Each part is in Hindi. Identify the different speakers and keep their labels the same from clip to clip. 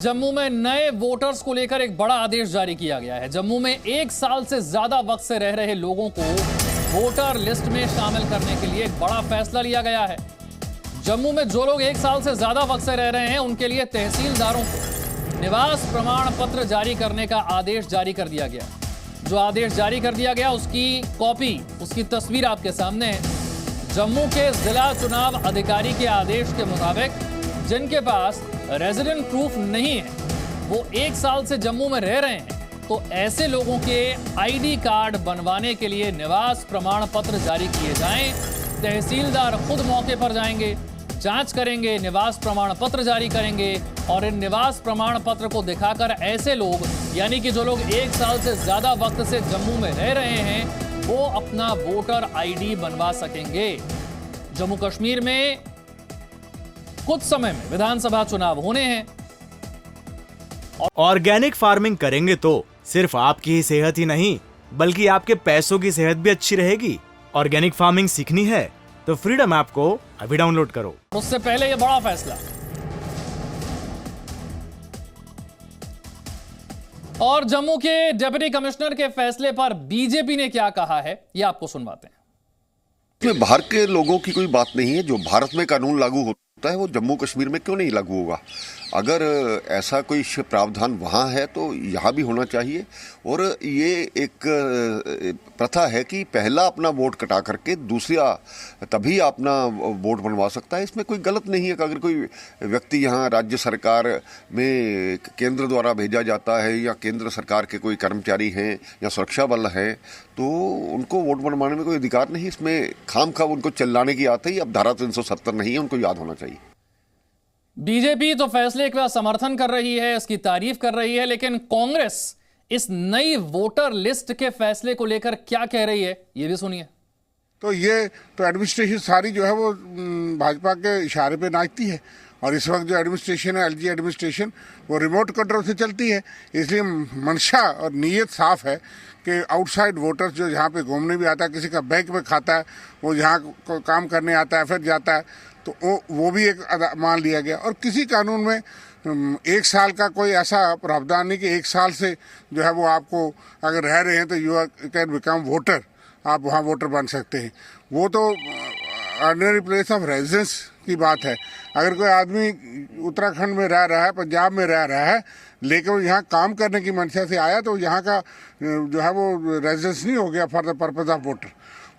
Speaker 1: जम्मू में नए वोटर्स को लेकर एक बड़ा आदेश जारी किया गया है। जम्मू में 1 साल से ज्यादा वक्त से रह रहे लोगों को वोटर लिस्ट में शामिल करने के लिए एक बड़ा फैसला लिया गया है। जम्मू में जो लोग 1 साल से ज्यादा वक्त से रह रहे हैं उनके लिए तहसीलदारों को निवास प्रमाण पत्र जारी करने का आदेश जारी कर दिया गया। जो आदेश जारी कर दिया गया उसकी कॉपी, उसकी तस्वीर आपके सामने है। जम्मू के जिला चुनाव अधिकारी के आदेश के मुताबिक जिनके पास रेजिडेंट प्रूफ नहीं है, वो 1 साल से जम्मू में रह रहे हैं, तो ऐसे लोगों के आईडी कार्ड बनवाने के लिए निवास प्रमाण पत्र जारी किए जाएं। तहसीलदार खुद मौके पर जाएंगे, जांच करेंगे, निवास प्रमाण पत्र जारी करेंगे और इन निवास प्रमाण पत्र को दिखाकर ऐसे लोग, यानी कि जो लोग 1 साल से ज्यादा वक्त से जम्मू में रह रहे हैं, वो अपना वोटर आईडी बनवा सकेंगे। जम्मू कश्मीर में कुछ समय में विधानसभा चुनाव होने हैं।
Speaker 2: ऑर्गेनिक फार्मिंग करेंगे तो सिर्फ आपकी ही सेहत ही नहीं बल्कि आपके पैसों की सेहत भी अच्छी रहेगी। ऑर्गेनिक फार्मिंग सीखनी है तो फ्रीडम ऐप को अभी डाउनलोड करो।
Speaker 1: उससे पहले ये बड़ा फैसला, और जम्मू के डिप्टी कमिश्नर के फैसले पर बीजेपी ने क्या कहा है, ये आपको सुनवाते हैं।
Speaker 3: इसमें बाहर के लोगों की कोई बात नहीं है। जो भारत में कानून लागू होता है वो जम्मू कश्मीर में क्यों नहीं लागू होगा? अगर ऐसा कोई प्रावधान वहाँ है तो यहाँ भी होना चाहिए। और ये एक प्रथा है कि पहला अपना वोट कटा करके दूसरा तभी अपना वोट बनवा सकता है। इसमें कोई गलत नहीं है कि अगर कोई व्यक्ति यहाँ राज्य सरकार में केंद्र द्वारा भेजा जाता है या केंद्र सरकार के कोई कर्मचारी हैं या सुरक्षा बल है तो उनको वोट बनवाने में कोई अधिकार नहीं। इसमें खामखा उनको चिल्लाने की आदत है। अब धारा 370 नहीं है, उनको याद होना चाहिए।
Speaker 1: बीजेपी तो फैसले का समर्थन कर रही है, इसकी तारीफ कर रही है, लेकिन कांग्रेस इस नई वोटर लिस्ट के फैसले को लेकर क्या कह रही है, ये भी सुनिए।
Speaker 4: तो ये तो एडमिनिस्ट्रेशन सारी जो है वो भाजपा के इशारे पे नाचती है। और इस वक्त जो एडमिनिस्ट्रेशन है, एलजी एडमिनिस्ट्रेशन, वो रिमोट कंट्रोल से चलती है। इसलिए मंशा और नीयत साफ है कि आउटसाइड वोटर्स जो यहाँ पे घूमने भी आता है, किसी का बैंक में खाता है, वो यहाँ काम करने आता है, फिर जाता है, तो वो भी एक मान लिया गया। और किसी कानून में 1 साल का कोई ऐसा प्रावधान नहीं कि 1 साल से जो है वो आपको अगर रह रहे हैं तो यू कैन बिकम वोटर, आप वहाँ वोटर बन सकते हैं। वो तो ऑर्डिनरी प्लेस ऑफ रेजिडेंस की बात है। अगर कोई आदमी उत्तराखंड में रह रहा है, पंजाब में रह रहा है, लेकिन वो यहाँ काम करने की मंशा से आया तो यहाँ का जो है वो रेजिडेंस नहीं हो गया for the purpose of voter.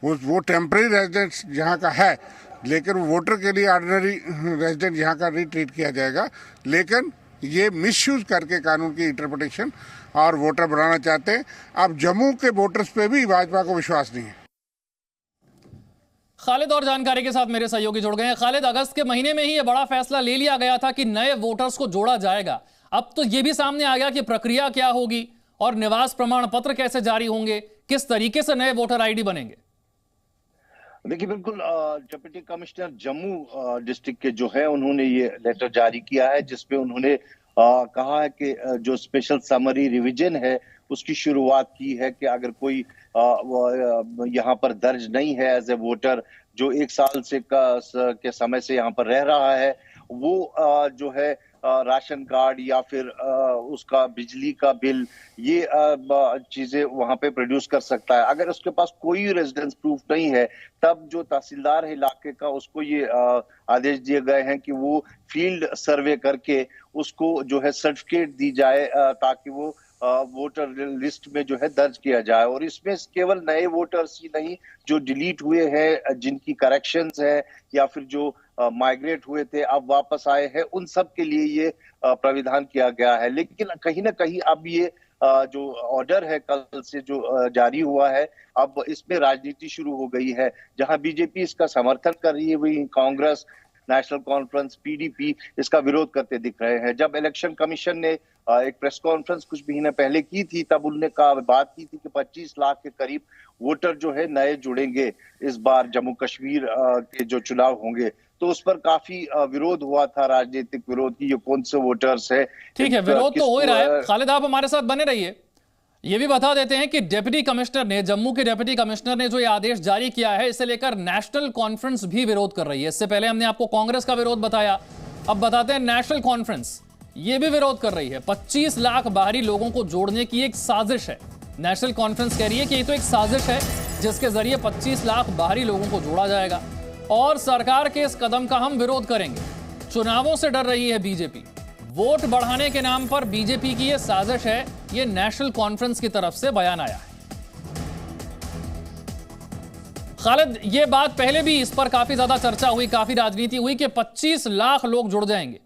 Speaker 4: वो टेम्परेरी रेजिडेंस यहाँ का है, लेकिन वोटर के लिए ऑर्डिनरी रेजिडेंट यहाँ का नहीं ट्रीट किया जाएगा। लेकिन ये मिसयूज करके कानून की इंटरप्रिटेशन और वोटर बनाना चाहते हैं। अब जम्मू के वोटर्स पे भी भाजपा को विश्वास नहीं है।
Speaker 1: खालिद और जानकारी के साथ मेरे सहयोगी जुड़ गए हैं। खालिद, अगस्त के महीने में ही ये बड़ा फैसला ले लिया गया था कि नए वोटर्स को जोड़ा जाएगा। अब तो ये भी सामने आ गया कि प्रक्रिया क्या होगी और निवास प्रमाण पत्र कैसे जारी होंगे, किस तरीके से नए वोटर आईडी बनेंगे।
Speaker 5: देखिए, बिल्कुल डिप्टी कमिश्नर जम्मू डिस्ट्रिक्ट के जो है उन्होंने ये लेटर जारी किया है जिसपे उन्होंने कहा है कि जो स्पेशल समरी रिवीजन है उसकी शुरुआत की है कि अगर कोई यहाँ पर दर्ज नहीं है एज ए वोटर, जो 1 साल से के समय से यहाँ पर रह रहा है, वो जो है राशन कार्ड या फिर उसका बिजली का बिल, ये चीजें वहां पे प्रोड्यूस कर सकता है। अगर उसके पास कोई रेजिडेंस प्रूफ नहीं है तब जो तहसीलदार है इलाके का, उसको ये आदेश दिए गए हैं कि वो फील्ड सर्वे करके उसको जो है सर्टिफिकेट दी जाए ताकि वो वोटर लिस्ट में जो है दर्ज किया जाए। और इसमें केवल नए वोटर्स ही नहीं, जो डिलीट हुए हैं, जिनकी करेक्शंस है या फिर जो माइग्रेट हुए थे अब वापस आए हैं, उन सब के लिए ये प्राविधान किया गया है। लेकिन कहीं ना कहीं अब ये जो ऑर्डर है कल से जो जारी हुआ है, अब इसमें राजनीति शुरू हो गई है। जहां बीजेपी इसका समर्थन कर रही है, वही कांग्रेस, नेशनल कॉन्फ्रेंस, पीडीपी इसका विरोध करते दिख रहे हैं। जब इलेक्शन कमीशन ने एक प्रेस कॉन्फ्रेंस कुछ महीने पहले की थी तब उन्होंने बात की थी कि 25 लाख के करीब वोटर जो है नए जुड़ेंगे इस बार जम्मू कश्मीर के जो चुनाव होंगे। तो उस पर काफी विरोध हुआ था, राजनीतिक विरोध की, ये कौन से वोटर्स है।
Speaker 1: ठीक है, विरोध तो हो ही रहा है। खालिद, आप हमारे साथ बने रहिए। ये भी बता देते हैं कि डिप्टी कमिश्नर ने, जम्मू के डिप्टी कमिश्नर ने जो ये आदेश जारी किया है, इसे लेकर नेशनल कॉन्फ्रेंस भी विरोध कर रही है। इससे पहले हमने आपको कांग्रेस का विरोध बताया, अब बताते हैं नेशनल कॉन्फ्रेंस। ये भी विरोध कर रही है। 25 लाख बाहरी लोगों को जोड़ने की एक साजिश है। नेशनल कॉन्फ्रेंस कह रही है कि ये तो एक साजिश है जिसके जरिए 25 लाख बाहरी लोगों को जोड़ा जाएगा और सरकार के इस कदम का हम विरोध करेंगे। चुनावों से डर रही है बीजेपी। वोट बढ़ाने के नाम पर बीजेपी की यह साजिश है, यह नेशनल कॉन्फ्रेंस की तरफ से बयान आया है। खालिद, ये बात पहले भी इस पर काफी ज्यादा चर्चा हुई, काफी राजनीति हुई कि 25 लाख लोग जुड़ जाएंगे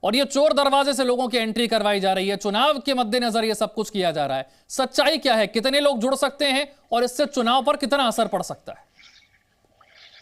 Speaker 1: और ये चोर दरवाजे से लोगों की एंट्री करवाई जा रही है। चुनाव के मद्देनजर ये सब कुछ किया जा रहा है। सच्चाई क्या है? कितने लोग जुड़ सकते हैं और इससे चुनाव पर कितना असर पड़ सकता है?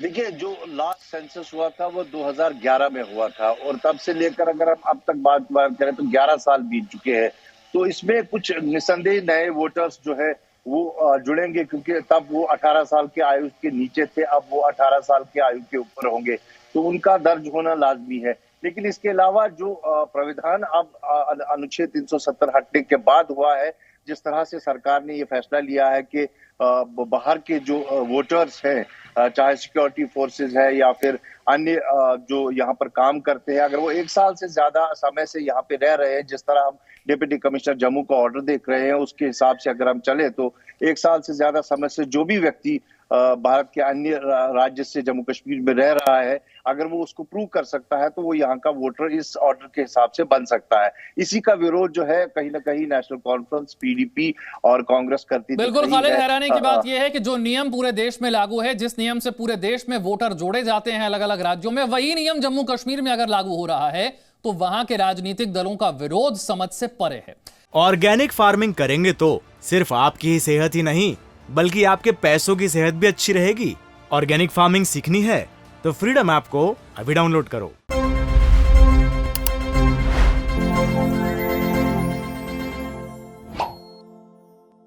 Speaker 5: देखिए, जो लास्ट सेंसस हुआ था वो 2011 में हुआ था और तब से लेकर अगर हम अब तक बात करें तो 11 साल बीत चुके हैं। तो इसमें कुछ निसंदेह नए वोटर्स जो है वो जुड़ेंगे, क्योंकि तब वो 18 साल के आयु के नीचे थे, अब वो 18 साल के आयु के ऊपर होंगे, तो उनका दर्ज होना लाजमी है। लेकिन इसके अलावा जो प्राविधान अब अनुच्छेद 370 हटने के बाद हुआ है, जिस तरह से सरकार ने ये फैसला लिया है कि बाहर के जो वोटर्स हैं, चाहे सिक्योरिटी फोर्सेस है या फिर अन्य जो यहाँ पर काम करते हैं, अगर वो 1 साल से ज्यादा समय से यहाँ पे रह रहे हैं, जिस तरह हम डिप्टी कमिश्नर जम्मू का ऑर्डर देख रहे हैं उसके हिसाब से अगर हम चले तो 1 साल से ज्यादा समय से जो भी व्यक्ति भारत के अन्य राज्य से जम्मू कश्मीर में रह रहा है, अगर वो उसको प्रूव कर सकता है तो वो यहाँ का वोटर इस ऑर्डर के हिसाब से बन सकता है। इसी का विरोध जो है कहीं ना कहीं नेशनल कॉन्फ्रेंस, पीडीपी और कांग्रेस करती है।
Speaker 1: बिल्कुल खालिद, हैरानी की बात यह है कि जो नियम पूरे देश में लागू है, जिस नियम से पूरे देश में वोटर जोड़े जाते हैं अलग अलग राज्यों में, वही नियम जम्मू कश्मीर में अगर लागू हो रहा है तो वहां के राजनीतिक दलों का विरोध समझ से परे है।
Speaker 2: ऑर्गेनिक फार्मिंग करेंगे तो सिर्फ आपकी ही सेहत ही नहीं बल्कि आपके पैसों की सेहत भी अच्छी रहेगी। ऑर्गेनिक फार्मिंग सीखनी है तो फ्रीडम ऐप को अभी डाउनलोड करो।